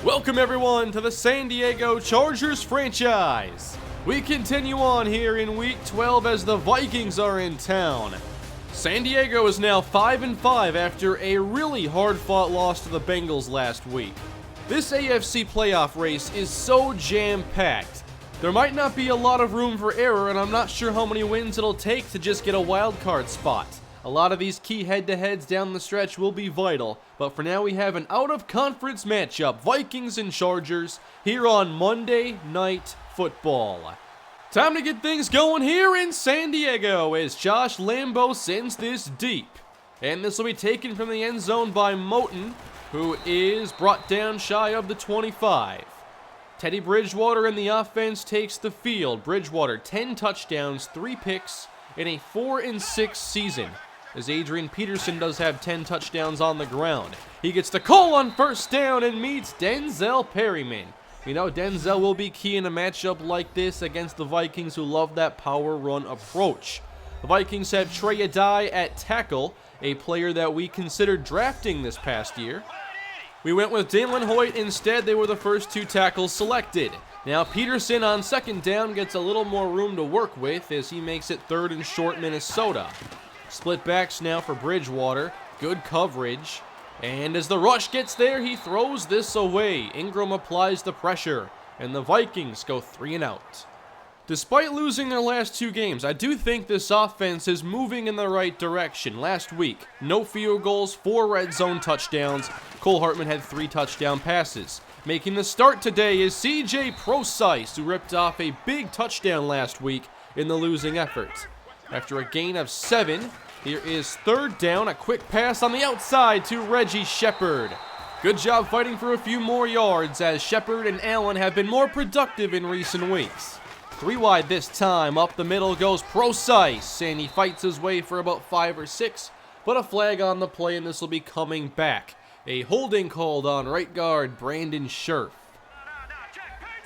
Welcome everyone to the San Diego Chargers franchise. We continue on here in week 12 as the Vikings are in town. San Diego is now 5-5 after a really hard-fought loss to the Bengals last week. This AFC playoff race is so jam-packed. There might not be a lot of room for error, and I'm not sure how many wins it'll take to just get a wild card spot. A lot of these key head-to-heads down the stretch will be vital, but for now we have an out-of-conference matchup, Vikings and Chargers, here on Monday Night Football. Time to get things going here in San Diego as Josh Lambo sends this deep. And this will be taken from the end zone by Moton, who is brought down shy of the 25. Teddy Bridgewater in the offense takes the field. Bridgewater, 10 touchdowns, 3 picks in a 4-6 season. As Adrian Peterson does have 10 touchdowns on the ground. He gets the call on first down and meets Denzel Perryman. We know Denzel will be key in a matchup like this against the Vikings, who love that power run approach. The Vikings have Trey Adai at tackle, a player that we considered drafting this past year. We went with Dalen Hoyt instead. They were the first 2 tackles selected. Now Peterson on second down gets a little more room to work with as he makes it 3rd and short Minnesota. Split backs now for Bridgewater. Good coverage. And as the rush gets there, he throws this away. Ingram applies the pressure, and the Vikings go 3 and out. Despite losing their last 2 games, I do think this offense is moving in the right direction. Last week, no field goals, 4 red zone touchdowns. Cole Hartman had 3 touchdown passes. Making the start today is CJ Proise, who ripped off a big touchdown last week in the losing effort. After a gain of 7, here is 3rd down, a quick pass on the outside to Reggie Shepard. Good job fighting for a few more yards as Shepard and Allen have been more productive in recent weeks. 3 wide this time, up the middle goes Proise, and he fights his way for about 5 or 6, but a flag on the play, and this will be coming back. A holding called on right guard Brandon Scherf.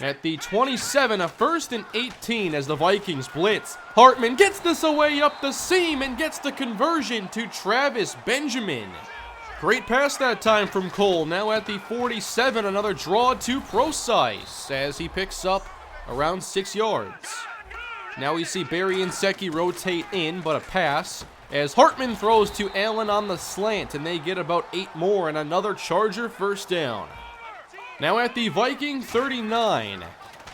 At the 27, a 1st and 18 as the Vikings blitz. Hartman gets this away up the seam and gets the conversion to Travis Benjamin. Great pass that time from Cole. Now at the 47, another draw to Proise as he picks up around 6 yards. Now we see Barry and Secchi rotate in, but a pass as Hartman throws to Allen on the slant, and they get about 8 more and another Charger first down. Now at the Viking 39,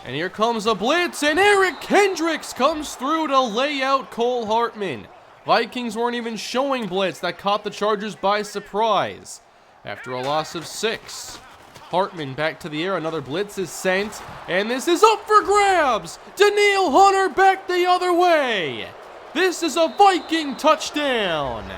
and here comes a blitz, and Eric Kendricks comes through to lay out Cole Hartman. Vikings weren't even showing blitz. That caught the Chargers by surprise. After a loss of 6, Hartman back to the air, another blitz is sent, and this is up for grabs! Danielle Hunter back the other way! This is a Viking touchdown!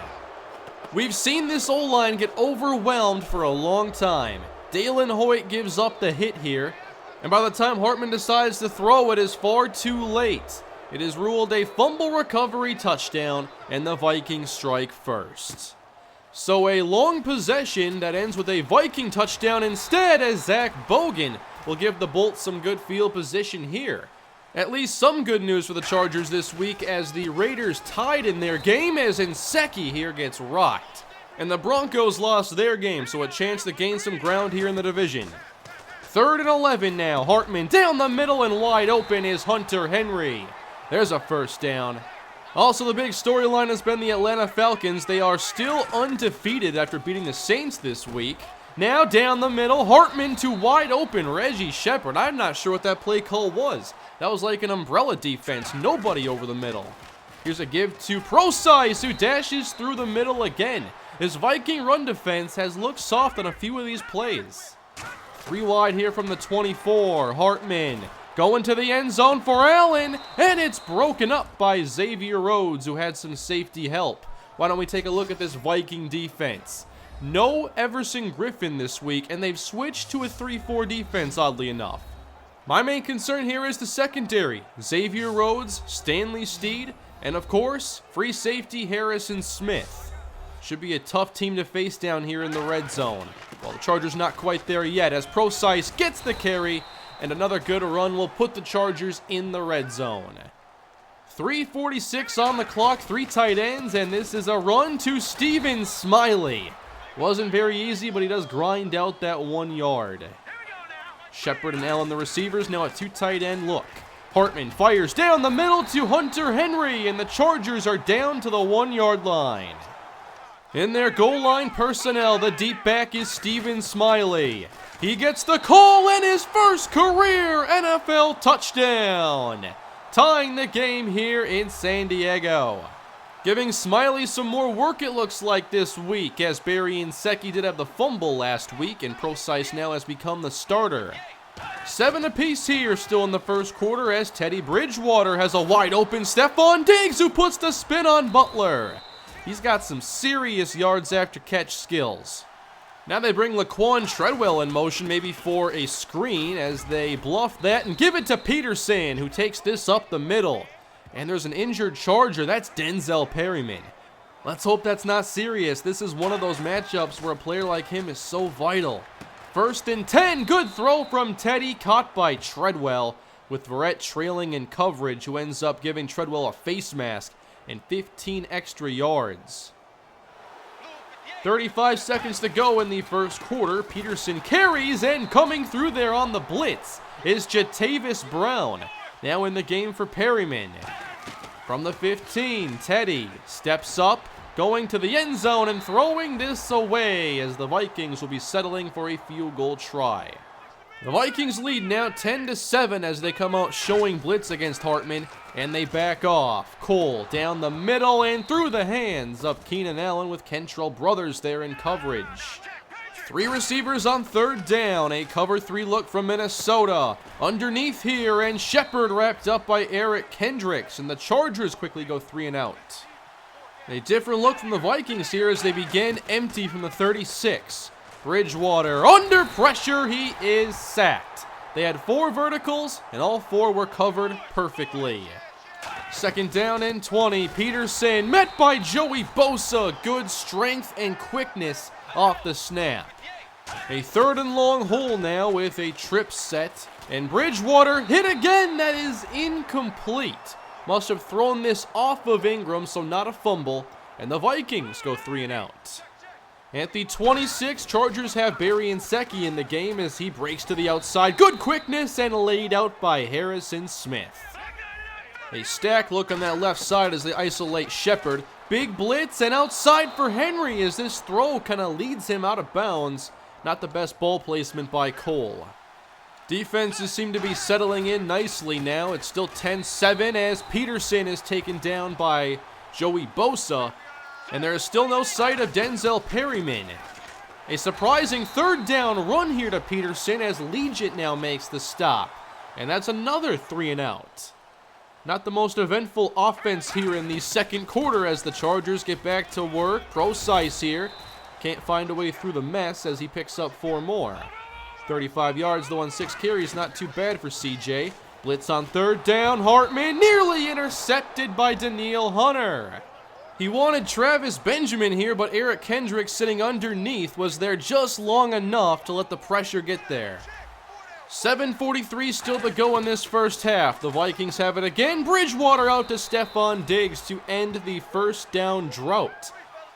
We've seen this O-line get overwhelmed for a long time. Dalen Hoyt gives up the hit here, and by the time Hartman decides to throw, it is far too late. It is ruled a fumble recovery touchdown, and the Vikings strike first. So a long possession that ends with a Viking touchdown instead, as Zach Bogan will give the Bolts some good field position here. At least some good news for the Chargers this week as the Raiders tied in their game, as Secchi here gets rocked. And the Broncos lost their game, so a chance to gain some ground here in the division. 3rd and 11 now. Hartman down the middle, and wide open is Hunter Henry. There's a first down. Also, the big storyline has been the Atlanta Falcons. They are still undefeated after beating the Saints this week. Now down the middle, Hartman to wide open Reggie Shepard. I'm not sure what that play call was. That was like an umbrella defense. Nobody over the middle. Here's a give to Proise, who dashes through the middle again. His Viking run defense has looked soft on a few of these plays. 3 wide here from the 24. Hartman going to the end zone for Allen, and it's broken up by Xavier Rhodes, who had some safety help. Why don't we take a look at this Viking defense? No Everson Griffin this week, and they've switched to a 3-4 defense, oddly enough. My main concern here is the secondary. Xavier Rhodes, Stanley Steed, and of course, free safety Harrison Smith. Should be a tough team to face down here in the red zone. Well, the Chargers not quite there yet as Proise gets the carry, and another good run will put the Chargers in the red zone. 3:46 on the clock, 3 tight ends, and this is a run to Steven Smiley. Wasn't very easy, but he does grind out that 1 yard. Shepard and Allen the receivers, now a two tight end look. Hartman fires down the middle to Hunter Henry, and the Chargers are down to the 1-yard line. In their goal line personnel, the deep back is Stephen Smiley. He gets the call and his first career NFL touchdown, tying the game here in San Diego. Giving Smiley some more work, it looks like, this week, as Barry Nsekhe did have the fumble last week, and Proise now has become the starter. 7 apiece here still in the first quarter, as Teddy Bridgewater has a wide open Stephon Diggs who puts the spin on Butler. He's got some serious yards after catch skills. Now they bring Laquan Treadwell in motion, maybe for a screen, as they bluff that and give it to Peterson, who takes this up the middle. And there's an injured Charger. That's Denzel Perryman. Let's hope that's not serious. This is one of those matchups where a player like him is so vital. 1st and 10. Good throw from Teddy, caught by Treadwell, with Verrett trailing in coverage, who ends up giving Treadwell a face mask and 15 extra yards. 35 seconds to go in the first quarter. Peterson carries, and coming through there on the blitz is Jatavis Brown. Now in the game for Perryman. From the 15, Teddy steps up, going to the end zone and throwing this away, as the Vikings will be settling for a field goal try. The Vikings lead now 10-7 as they come out showing blitz against Hartman, and they back off. Cole down the middle and through the hands of Keenan Allen, with Kentrell Brothers there in coverage. 3 receivers on 3rd down, a cover 3 look from Minnesota. Underneath here, and Shepard wrapped up by Eric Kendricks, and the Chargers quickly go 3 and out. A different look from the Vikings here as they begin empty from the 36. Bridgewater under pressure, he is sacked. They had 4 verticals, and all 4 were covered perfectly. 2nd down and 20. Peterson met by Joey Bosa. Good strength and quickness off the snap. A 3rd and long hole now with a trip set. And Bridgewater hit again. That is incomplete. Must have thrown this off of Ingram, so not a fumble. And the Vikings go 3 and out. At the 26, Chargers have Barry Nsekhe in the game as he breaks to the outside. Good quickness and laid out by Harrison Smith. A stack look on that left side as they isolate Shepard. Big blitz and outside for Henry as this throw kind of leads him out of bounds. Not the best ball placement by Cole. Defenses seem to be settling in nicely now. It's still 10-7 as Peterson is taken down by Joey Bosa. And there is still no sight of Denzel Perryman. A surprising 3rd down run here to Peterson as Legit now makes the stop. And that's another 3 and out. Not the most eventful offense here in the second quarter as the Chargers get back to work. Proise here can't find a way through the mess as he picks up 4 more. 35 yards though on 6 carries, not too bad for CJ. Blitz on 3rd down. Hartman nearly intercepted by Danielle Hunter. He wanted Travis Benjamin here, but Eric Kendricks sitting underneath was there just long enough to let the pressure get there. 7:43 still to go in this first half. The Vikings have it again. Bridgewater out to Stephon Diggs to end the 1st down drought.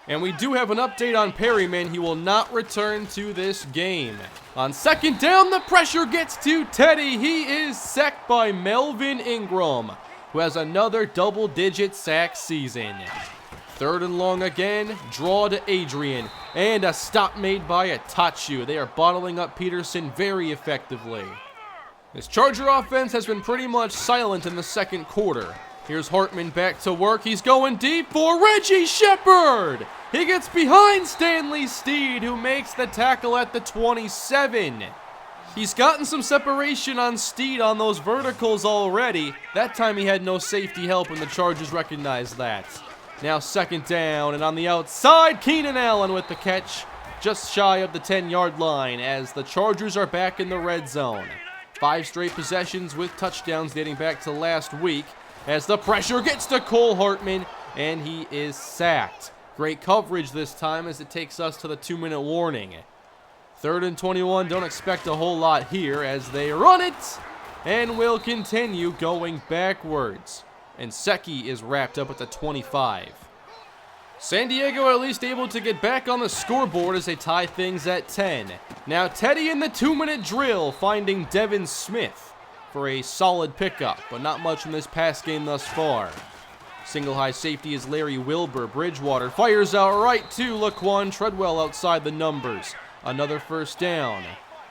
And we do have an update on Perryman. He will not return to this game. On 2nd down, the pressure gets to Teddy. He is sacked by Melvin Ingram, who has another double-digit sack season. 3rd and long again, draw to Adrian, and a stop made by Atachu. They are bottling up Peterson very effectively. This Charger offense has been pretty much silent in the second quarter. Here's Hartman back to work. He's going deep for Reggie Shepard. He gets behind Stanley Steed, who makes the tackle at the 27. He's gotten some separation on Steed on those verticals already. That time he had no safety help, and the Chargers recognized that. Now 2nd down, and on the outside, Keenan Allen with the catch just shy of the 10-yard line as the Chargers are back in the red zone. 5 straight possessions with touchdowns dating back to last week as the pressure gets to Cole Hartman, and he is sacked. Great coverage this time as it takes us to the 2-minute warning. 3rd and 21, don't expect a whole lot here as they run it, and will continue going backwards. And Nsekhe is wrapped up at the 25. San Diego at least able to get back on the scoreboard as they tie things at 10. Now Teddy in the 2-minute drill, finding Devin Smith for a solid pickup, but not much from this pass game thus far. Single high safety is Larry Wilbur. Bridgewater fires out right to Laquan Treadwell outside the numbers. Another first down.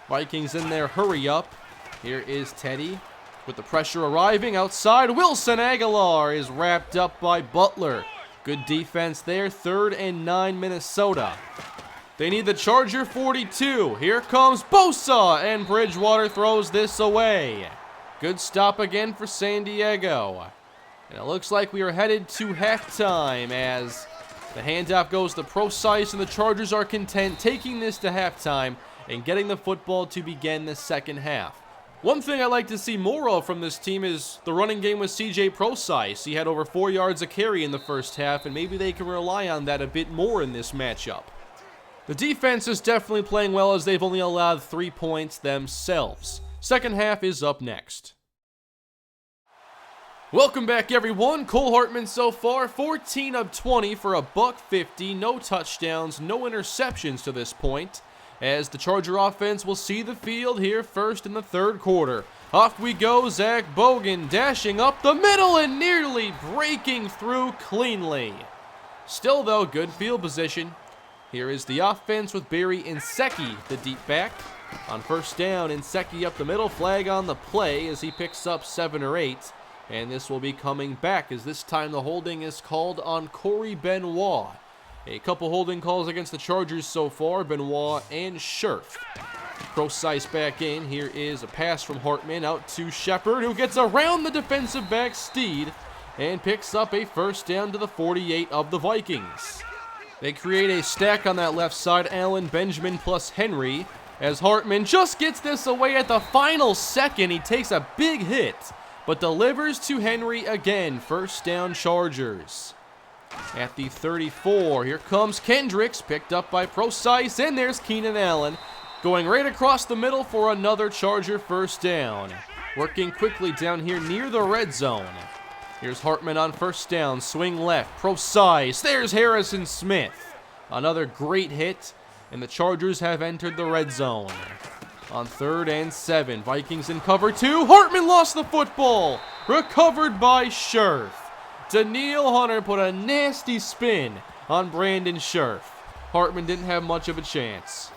Vikings in their hurry up. Here is Teddy with the pressure arriving outside. Wilson Aguilar is wrapped up by Butler. Good defense there. 3rd and 9 Minnesota. They need the Charger 42. Here comes Bosa, and Bridgewater throws this away. Good stop again for San Diego. And it looks like we are headed to halftime as the handoff goes to Proise, and the Chargers are content taking this to halftime and getting the football to begin the second half. One thing I like to see more of from this team is the running game with CJ Proise. He had over 4 yards a carry in the first half, and maybe they can rely on that a bit more in this matchup. The defense is definitely playing well as they've only allowed 3 points themselves. Second half is up next. Welcome back, everyone. Cole Hartman so far, 14 of 20 for a $150. No touchdowns, no interceptions to this point, as the Charger offense will see the field here first in the third quarter. Off we go, Zach Bogan dashing up the middle and nearly breaking through cleanly. Still, though, good field position. Here is the offense with Barry Inseki, the deep back. On first down, Inseki up the middle, flag on the play as he picks up 7 or 8. And this will be coming back as this time the holding is called on Corey Benoit. A couple holding calls against the Chargers so far, Benoit and Scherf. Proise back in. Here is a pass from Hartman out to Shepard, who gets around the defensive back Steed and picks up a first down to the 48 of the Vikings. They create a stack on that left side, Allen, Benjamin plus Henry, as Hartman just gets this away at the final second. He takes a big hit, but delivers to Henry again. First down, Chargers. At the 34, here comes Kendricks, picked up by Proise, and there's Keenan Allen, going right across the middle for another Charger first down. Working quickly down here near the red zone. Here's Hartman on first down, swing left, Proise, there's Harrison Smith. Another great hit, and the Chargers have entered the red zone. On 3rd and 7, Vikings in cover 2. Hartman lost the football. Recovered by Scherf. Daniil Hunter put a nasty spin on Brandon Scherf. Hartman didn't have much of a chance.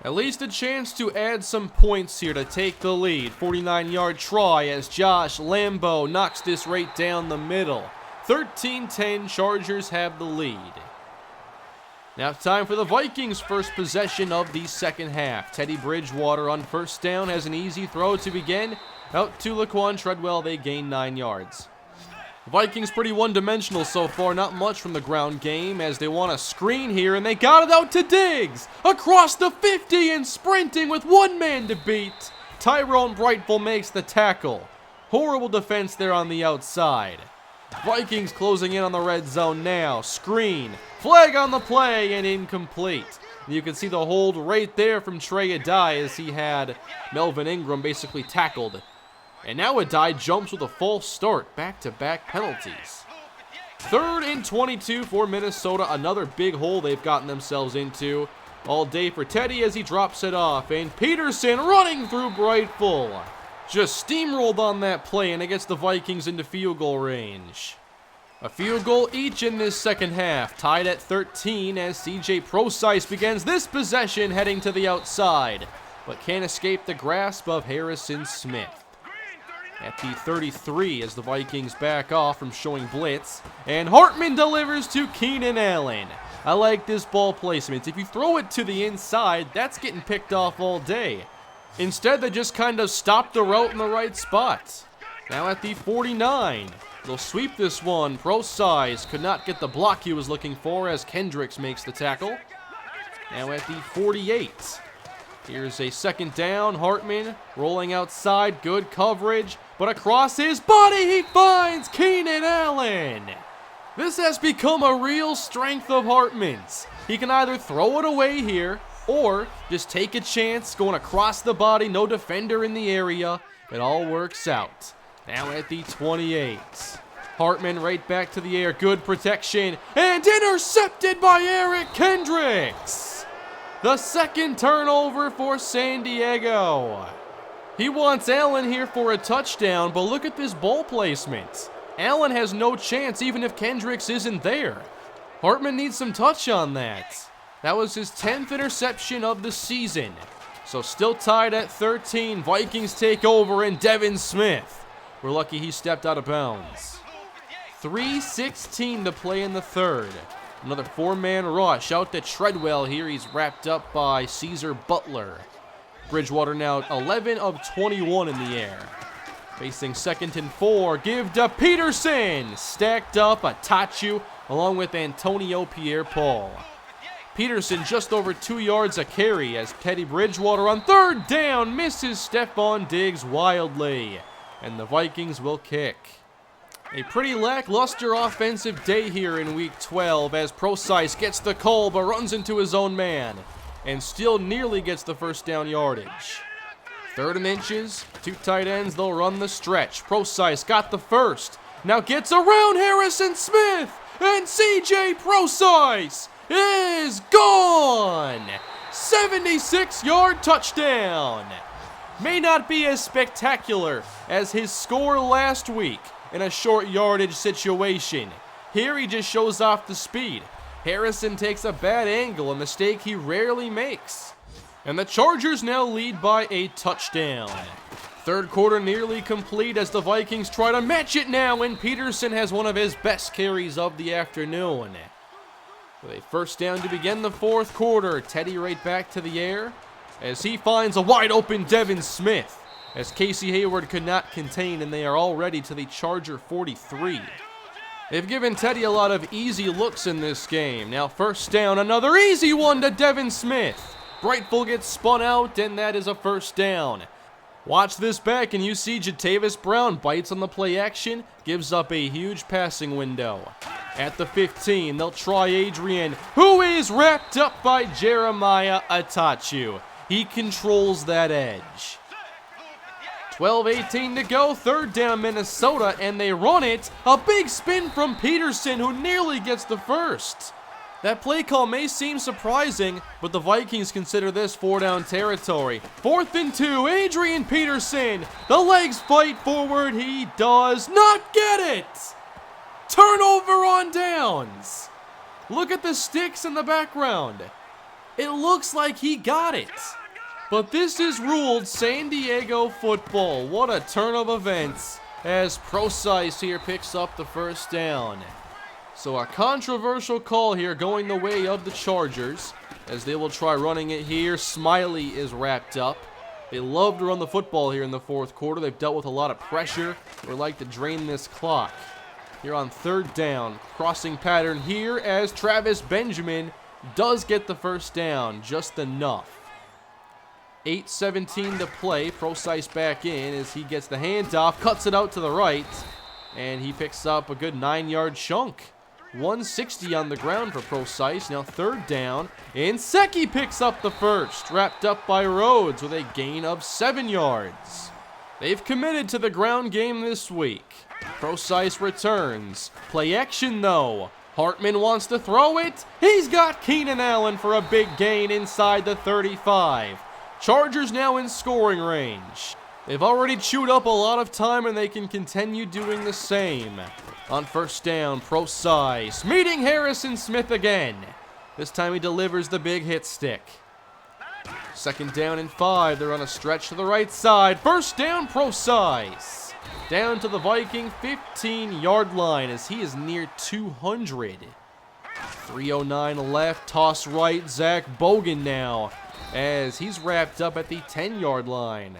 At least a chance to add some points here to take the lead. 49-yard try as Josh Lambo knocks this right down the middle. 13-10, Chargers have the lead. Now time for the Vikings' first possession of the second half. Teddy Bridgewater on first down has an easy throw to begin. Out to Laquan Treadwell, they gain 9 yards. The Vikings pretty one-dimensional so far, not much from the ground game as they want a screen here, and they got it out to Diggs. Across the 50 and sprinting with one man to beat. Tyrone Brightful makes the tackle. Horrible defense there on the outside. Vikings closing in on the red zone now. Screen. Flag on the play and incomplete. You can see the hold right there from Trey Adai as he had Melvin Ingram basically tackled. And now Adai jumps with a false start. Back-to-back penalties. 3rd and 22 for Minnesota. Another big hole they've gotten themselves into. All day for Teddy as he drops it off. And Peterson running through Brightful. Just steamrolled on that play, and it gets the Vikings into field goal range. A field goal each in this second half, tied at 13 as CJ Proise begins this possession heading to the outside, but can't escape the grasp of Harrison Smith. At the 33 as the Vikings back off from showing blitz, and Hartman delivers to Keenan Allen. I like this ball placement. If you throw it to the inside, that's getting picked off all day. Instead, they just kind of stopped the route in the right spot. Now at the 49, they'll sweep this one. Proise could not get the block he was looking for as Kendricks makes the tackle. Now at the 48, here's a second down. Hartman rolling outside, good coverage, but across his body he finds Keenan Allen. This has become a real strength of Hartman's. He can either throw it away here or just take a chance going across the body, no defender in the area. It all works out. Now at the 28. Hartman right back to the air. Good protection. And intercepted by Eric Kendricks. The second turnover for San Diego. He wants Allen here for a touchdown, but look at this ball placement. Allen has no chance even if Kendricks isn't there. Hartman needs some touch on that. That was his 10th interception of the season. So still tied at 13. Vikings take over, and Devin Smith. We're lucky he stepped out of bounds. 3:16 to play in the third. Another four-man rush out to Treadwell here. He's wrapped up by Caesar Butler. Bridgewater now 11 of 21 in the air. Facing 2nd and 4. Give to Peterson. Stacked up Atachu along with Antonio Pierre-Paul. Peterson just over 2 yards a carry as Teddy Bridgewater on 3rd down misses Stephon Diggs wildly. And the Vikings will kick. A pretty lackluster offensive day here in Week 12 as Proise gets the call but runs into his own man and still nearly gets the first down yardage. 3rd and inches, 2 tight ends, they'll run the stretch. Proise got the first, now gets around Harrison Smith, and CJ Proise is gone! 76-yard touchdown! May not be as spectacular as his score last week in a short yardage situation. Here he just shows off the speed. Harrison takes a bad angle, a mistake he rarely makes. And the Chargers now lead by a touchdown. 3rd quarter nearly complete as the Vikings try to match it now, and Peterson has one of his best carries of the afternoon. With a first down to begin the 4th quarter, Teddy right back to the air as he finds a wide open Devin Smith, as Casey Hayward could not contain, and they are already to the Charger 43. They've given Teddy a lot of easy looks in this game. Now 1st down, another easy one to Devin Smith. Brightful gets spun out, and that is a 1st down. Watch this back, and you see Jatavis Brown bites on the play action, gives up a huge passing window. At the 15, they'll try Adrian, who is wrapped up by Jeremiah Atachu. He controls that edge. 12:18 to go, 3rd down Minnesota, and they run it. A big spin from Peterson, who nearly gets the first. That play call may seem surprising, but the Vikings consider this 4-down territory. 4th and 2, Adrian Peterson. The legs fight forward. He does not get it. Turnover on downs. Look at the sticks in the background. It looks like he got it. But this is ruled San Diego football. What a turn of events as Proise here picks up the 1st down. So a controversial call here going the way of the Chargers as they will try running it here. Smiley is wrapped up. They love to run the football here in the 4th quarter. They've dealt with a lot of pressure. They like to drain this clock. Here on 3rd down, crossing pattern here as Travis Benjamin does get the 1st down, just enough. 8:17 to play. Proise back in as he gets the handoff, cuts it out to the right, and he picks up a good 9-yard chunk. 160 on the ground for Proise. Now 3rd down, and Secchi picks up the first, wrapped up by Rhodes with a gain of 7 yards. They've committed to the ground game this week. Proise returns. Play action though. Hartman wants to throw it. He's got Keenan Allen for a big gain inside the 35. Chargers now in scoring range. They've already chewed up a lot of time, and they can continue doing the same. On 1st down, Proise meeting Harrison Smith again. This time he delivers the big hit stick. 2nd down and 5. They're on a stretch to the right side. 1st down, Proise. Down to the Viking 15-yard line as he is near 200. 3:09 left. Toss right. Zach Bogan now as he's wrapped up at the 10-yard line.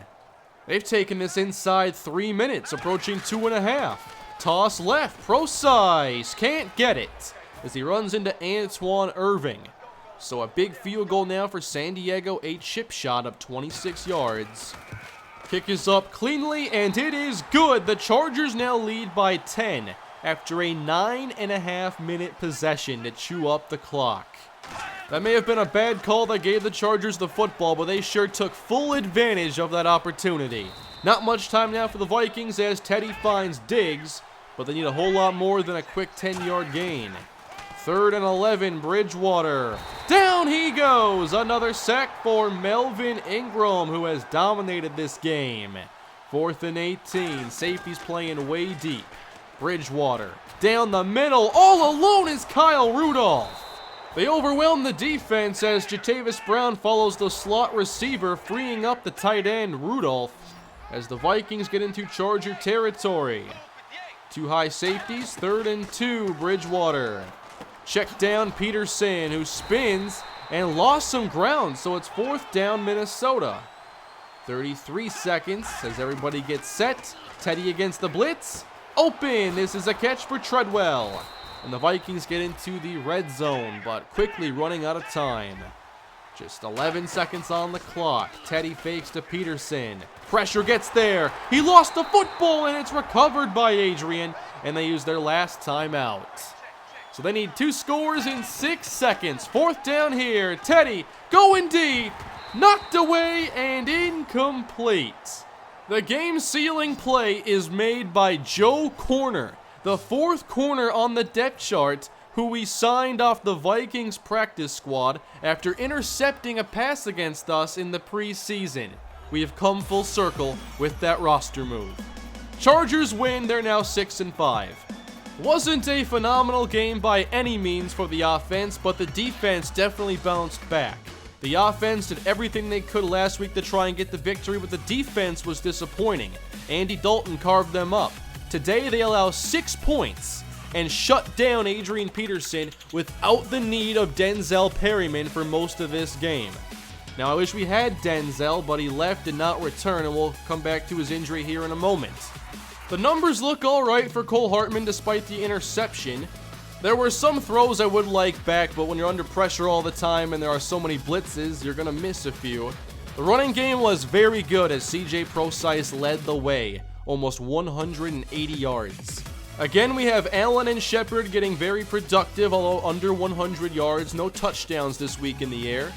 They've taken this inside 3 minutes, approaching 2.5. Toss left. Proise can't get it as he runs into Antoine Irving. So a big field goal now for San Diego, a chip shot up 26 yards. Kick is up cleanly, and it is good. The Chargers now lead by 10 after a 9.5-minute possession to chew up the clock. That may have been a bad call that gave the Chargers the football, but they sure took full advantage of that opportunity. Not much time now for the Vikings as Teddy finds Diggs, but they need a whole lot more than a quick 10-yard gain. 3rd and 11, Bridgewater. Down he goes! Another sack for Melvin Ingram, who has dominated this game. 4th and 18, safety's playing way deep. Bridgewater, down the middle, all alone is Kyle Rudolph. They overwhelm the defense as Jatavis Brown follows the slot receiver, freeing up the tight end, Rudolph, as the Vikings get into Charger territory. 2 high safeties, 3rd and 2, Bridgewater. Check down Peterson, who spins and lost some ground, so it's 4th down Minnesota. 33 seconds as everybody gets set. Teddy against the blitz. Open! This is a catch for Treadwell. And the Vikings get into the red zone, but quickly running out of time. Just 11 seconds on the clock. Teddy fakes to Peterson. Pressure gets there. He lost the football, and it's recovered by Adrian, and they use their last timeout. So they need 2 scores in 6 seconds. 4th down here. Teddy going deep. Knocked away and incomplete. The game-sealing play is made by Joe Corner, the 4th corner on the depth chart, who we signed off the Vikings practice squad after intercepting a pass against us in the preseason. We have come full circle with that roster move. Chargers win. They're now 6-5. Wasn't a phenomenal game by any means for the offense, but the defense definitely bounced back. The offense did everything they could last week to try and get the victory, but the defense was disappointing. Andy Dalton carved them up. Today they allow 6 points and shut down Adrian Peterson without the need of Denzel Perryman for most of this game. Now I wish we had Denzel, but he left, did not return, and we'll come back to his injury here in a moment. The numbers look alright for Cole Hartman despite the interception. There were some throws I would like back, but when you're under pressure all the time and there are so many blitzes, you're going to miss a few. The running game was very good as CJ Proise led the way, almost 180 yards. Again, we have Allen and Shepard getting very productive, although under 100 yards, no touchdowns this week in the air.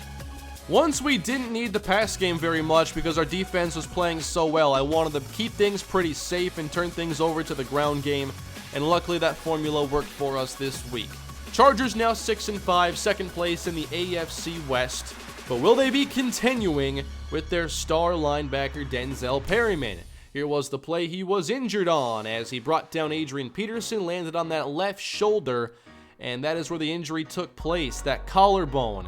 Once we didn't need the pass game very much because our defense was playing so well, I wanted to keep things pretty safe and turn things over to the ground game, and luckily that formula worked for us this week. Chargers now 6-5, 2nd place in the AFC West, but will they be continuing with their star linebacker Denzel Perryman? Here was the play he was injured on as he brought down Adrian Peterson, landed on that left shoulder, and that is where the injury took place, that collarbone.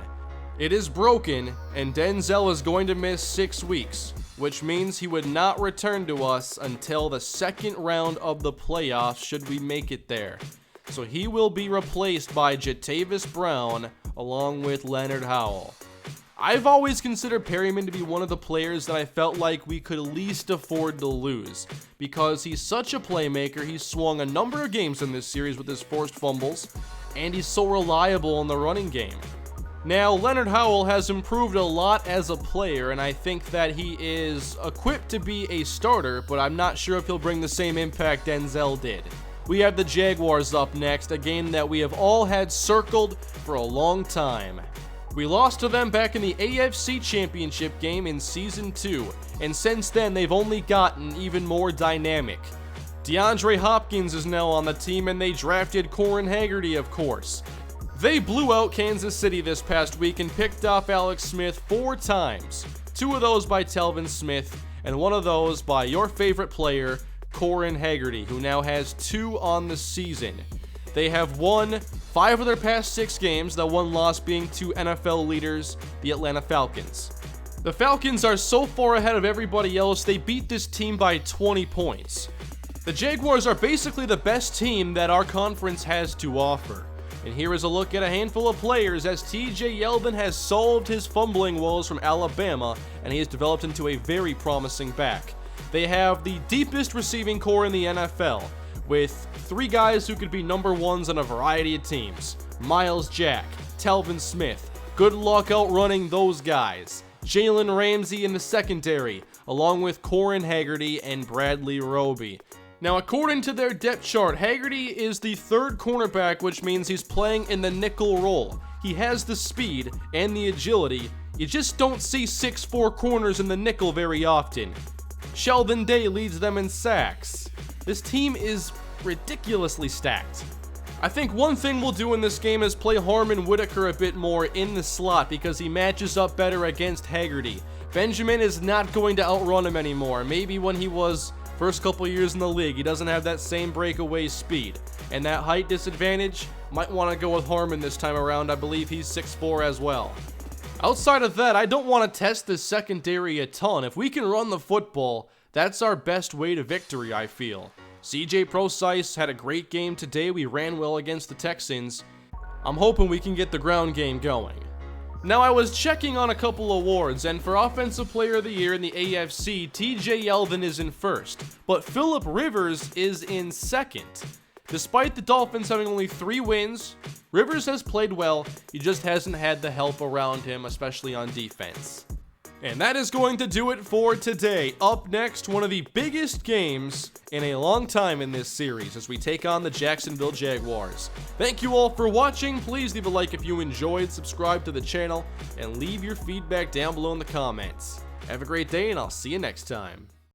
It is broken, and Denzel is going to miss 6 weeks, which means he would not return to us until the 2nd round of the playoffs should we make it there. So he will be replaced by Jatavis Brown along with Leonard Howell. I've always considered Perryman to be one of the players that I felt like we could least afford to lose because he's such a playmaker. He's swung a number of games in this series with his forced fumbles, and he's so reliable in the running game. Now, Leonard Howell has improved a lot as a player, and I think that he is equipped to be a starter, but I'm not sure if he'll bring the same impact Denzel did. We have the Jaguars up next, a game that we have all had circled for a long time. We lost to them back in the AFC Championship game in Season 2, and since then they've only gotten even more dynamic. DeAndre Hopkins is now on the team, and they drafted Corin Haggerty, of course. They blew out Kansas City this past week and picked off Alex Smith 4 times. 2 of those by Telvin Smith, and 1 of those by your favorite player, Corin Haggerty, who now has 2 on the season. They have won 5 of their past 6 games, the one loss being to NFL leaders, the Atlanta Falcons. The Falcons are so far ahead of everybody else, they beat this team by 20 points. The Jaguars are basically the best team that our conference has to offer. And here is a look at a handful of players as TJ Yeldon has solved his fumbling woes from Alabama, and he has developed into a very promising back. They have the deepest receiving core in the NFL, with 3 guys who could be number 1s on a variety of teams. Miles Jack, Telvin Smith, good luck outrunning those guys. Jalen Ramsey in the secondary, along with Corin Haggerty and Bradley Roby. Now, according to their depth chart, Haggerty is the 3rd cornerback, which means he's playing in the nickel role. He has the speed and the agility. You just don't see 6'4" corners in the nickel very often. Sheldon Day leads them in sacks. This team is ridiculously stacked. I think one thing we'll do in this game is play Harmon Whitaker a bit more in the slot because he matches up better against Haggerty. Benjamin is not going to outrun him anymore. Maybe when he was first couple years in the league, he doesn't have that same breakaway speed. And that height disadvantage, might want to go with Harmon this time around. I believe he's 6'4" as well. Outside of that, I don't want to test this secondary a ton. If we can run the football, that's our best way to victory, I feel. CJ Proise had a great game today. We ran well against the Texans. I'm hoping we can get the ground game going. Now, I was checking on a couple awards, and for Offensive Player of the Year in the AFC, TJ Yeldon is in first, but Phillip Rivers is in second. Despite the Dolphins having only 3 wins, Rivers has played well. He just hasn't had the help around him, especially on defense. And that is going to do it for today. Up next, one of the biggest games in a long time in this series as we take on the Jacksonville Jaguars. Thank you all for watching. Please leave a like if you enjoyed, subscribe to the channel, and leave your feedback down below in the comments. Have a great day, and I'll see you next time.